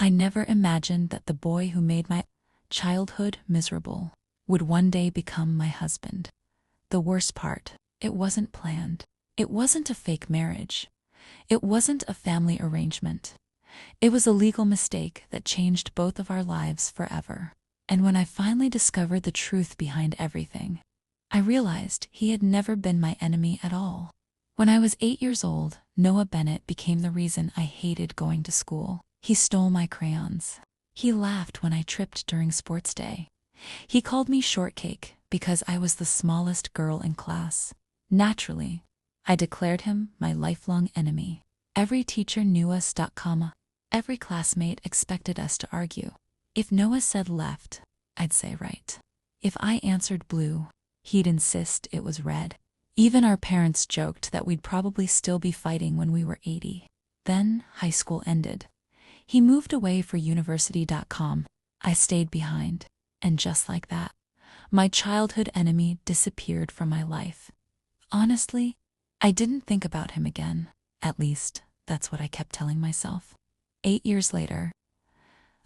I never imagined that the boy who made my childhood miserable would one day become my husband. The worst part, it wasn't planned. It wasn't a fake marriage. It wasn't a family arrangement. It was a legal mistake that changed both of our lives forever. And when I finally discovered the truth behind everything, I realized he had never been my enemy at all. When I was 8 years old, Noah Bennett became the reason I hated going to school. He stole my crayons. He laughed when I tripped during sports day. He called me shortcake because I was the smallest girl in class. Naturally, I declared him my lifelong enemy. Every teacher knew us. Every classmate expected us to argue. If Noah said left, I'd say right. If I answered blue, he'd insist it was red. Even our parents joked that we'd probably still be fighting when we were 80. Then high school ended. He moved away for university. I stayed behind. And just like that, my childhood enemy disappeared from my life. Honestly, I didn't think about him again. At least, that's what I kept telling myself. 8 years later,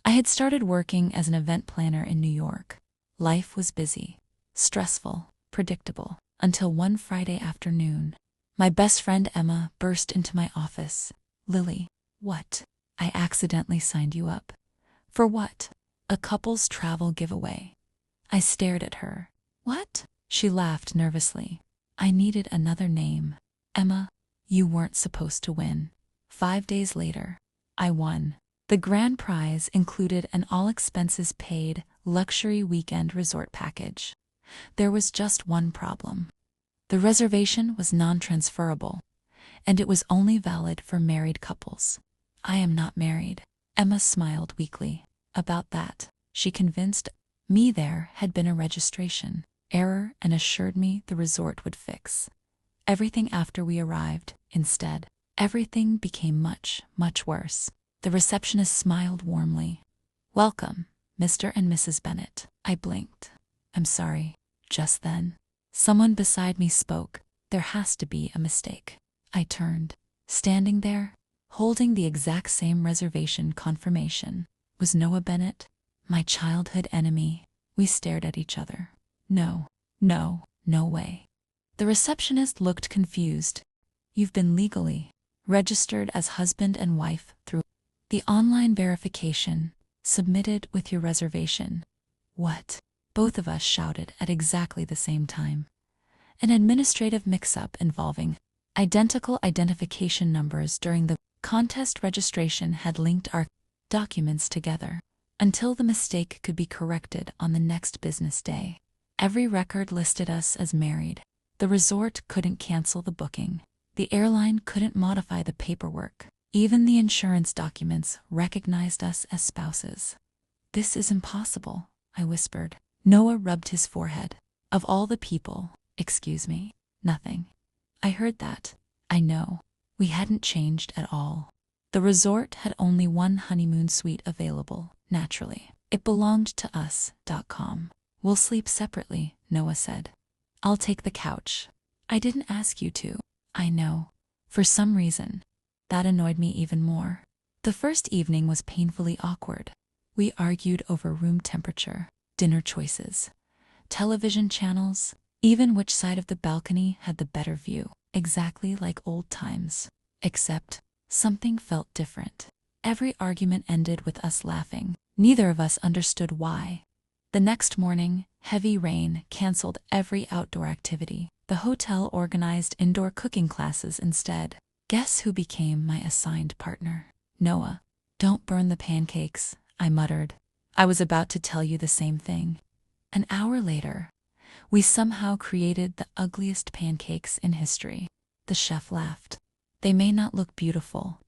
I had started working as an event planner in New York. Life was busy, stressful, predictable, until one Friday afternoon, my best friend Emma burst into my office. "Lily, what? I accidentally signed you up." "For what?" "A couple's travel giveaway." I stared at her. "What?" She laughed nervously. "I needed another name. Emma, you weren't supposed to win." 5 days later, I won. The grand prize included an all-expenses-paid luxury weekend resort package. There was just one problem. The reservation was non-transferable, and it was only valid for married couples. I am not married. Emma smiled weakly. About that, she convinced me there had been a registration error and assured me the resort would fix everything after we arrived. Instead, everything became much, much worse. The receptionist smiled warmly. "Welcome, Mr. and Mrs. Bennett." I blinked. "I'm sorry." Just then, someone beside me spoke. "There has to be a mistake." I turned. Standing there, holding the exact same reservation confirmation, was Noah Bennett, my childhood enemy. We stared at each other. No way. The receptionist looked confused. "You've been legally registered as husband and wife through the online verification submitted with your reservation." "What?" Both of us shouted at exactly the same time. An administrative mix-up involving identical identification numbers during the contest registration had linked our documents together. Until the mistake could be corrected on the next business day, every record listed us as married. The resort couldn't cancel the booking. The airline couldn't modify the paperwork. Even the insurance documents recognized us as spouses. "This is impossible," I whispered. Noah rubbed his forehead. "Of all the people, excuse me, nothing." I heard that. I know. We hadn't changed at all. The resort had only one honeymoon suite available, naturally. It belonged to us. "We'll sleep separately," Noah said. "I'll take the couch." "I didn't ask you to." "I know." For some reason, that annoyed me even more. The first evening was painfully awkward. We argued over room temperature, dinner choices, television channels, even which side of the balcony had the better view. Exactly like old times. Except, something felt different. Every argument ended with us laughing. Neither of us understood why. The next morning, heavy rain canceled every outdoor activity. The hotel organized indoor cooking classes instead. Guess who became my assigned partner? Noah. "Don't burn the pancakes," I muttered. I was about to tell you the same thing. An hour later, we somehow created the ugliest pancakes in history. The chef laughed. "They may not look beautiful,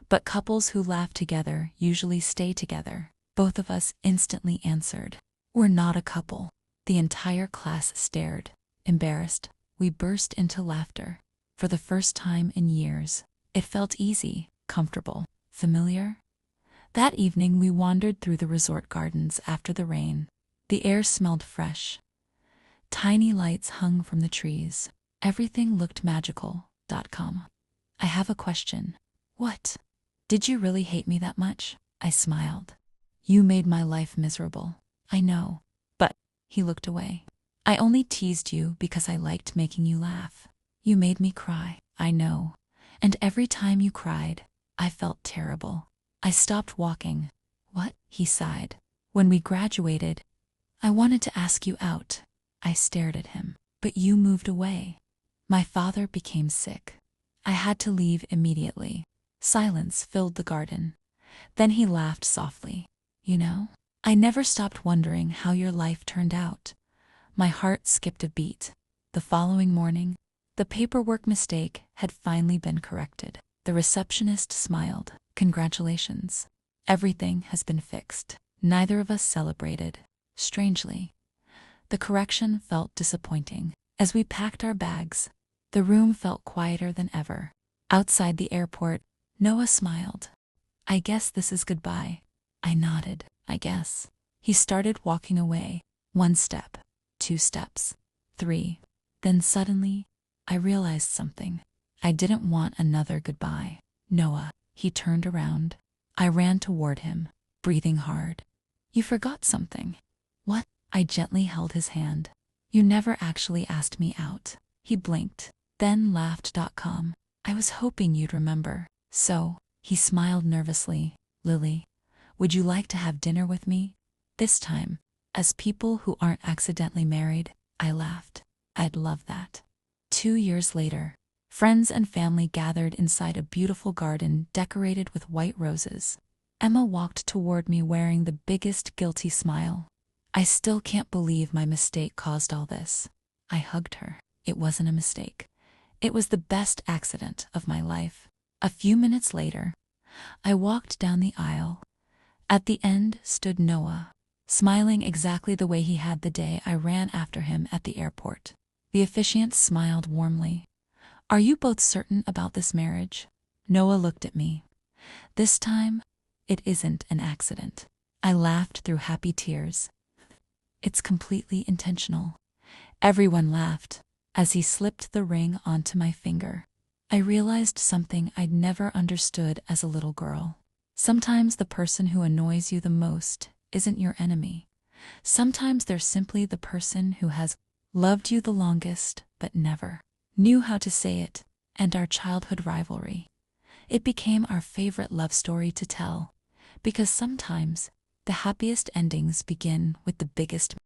but couples who laugh together usually stay together." Both of us instantly answered, "We're not a couple." The entire class stared. Embarrassed, we burst into laughter. For the first time in years, it felt easy, comfortable, familiar. That evening we wandered through the resort gardens after the rain. The air smelled fresh. Tiny lights hung from the trees. Everything looked magical. "I have a question." "What?" "Did you really hate me that much?" I smiled. You made my life miserable. I know. But he looked away. I only teased you because I liked making you laugh. You made me cry. I know. And every time you cried, I felt terrible. I stopped walking. What? He sighed. When we graduated, I wanted to ask you out. I stared at him. But you moved away. My father became sick. I had to leave immediately. Silence filled the garden. Then he laughed softly. You know, I never stopped wondering how your life turned out. My heart skipped a beat. The following morning, the paperwork mistake had finally been corrected. The receptionist smiled. Congratulations. Everything has been fixed. Neither of us celebrated. Strangely, the correction felt disappointing. As we packed our bags, the room felt quieter than ever. Outside the airport, Noah smiled. I guess this is goodbye. I nodded. I guess. He started walking away. 1 step, 2 steps, 3. Then suddenly, I realized something. I didn't want another goodbye. Noah. He turned around. I ran toward him, breathing hard. You forgot something. What? I gently held his hand. You never actually asked me out. He blinked, then laughed. I was hoping you'd remember. So, he smiled nervously. Lily, would you like to have dinner with me? This time, as people who aren't accidentally married. I laughed. I'd love that. 2 years later, friends and family gathered inside a beautiful garden decorated with white roses. Emma walked toward me wearing the biggest guilty smile. I still can't believe my mistake caused all this. I hugged her. It wasn't a mistake. It was the best accident of my life. A few minutes later, I walked down the aisle. At the end stood Noah, smiling exactly the way he had the day I ran after him at the airport. The officiant smiled warmly. Are you both certain about this marriage? Noah looked at me. This time, it isn't an accident. I laughed through happy tears. It's completely intentional. Everyone laughed as he slipped the ring onto my finger. I realized something I'd never understood as a little girl. Sometimes the person who annoys you the most isn't your enemy. Sometimes they're simply the person who has loved you the longest but never knew how to say it. And our childhood rivalry, it became our favorite love story to tell, because sometimes the happiest endings begin with the biggest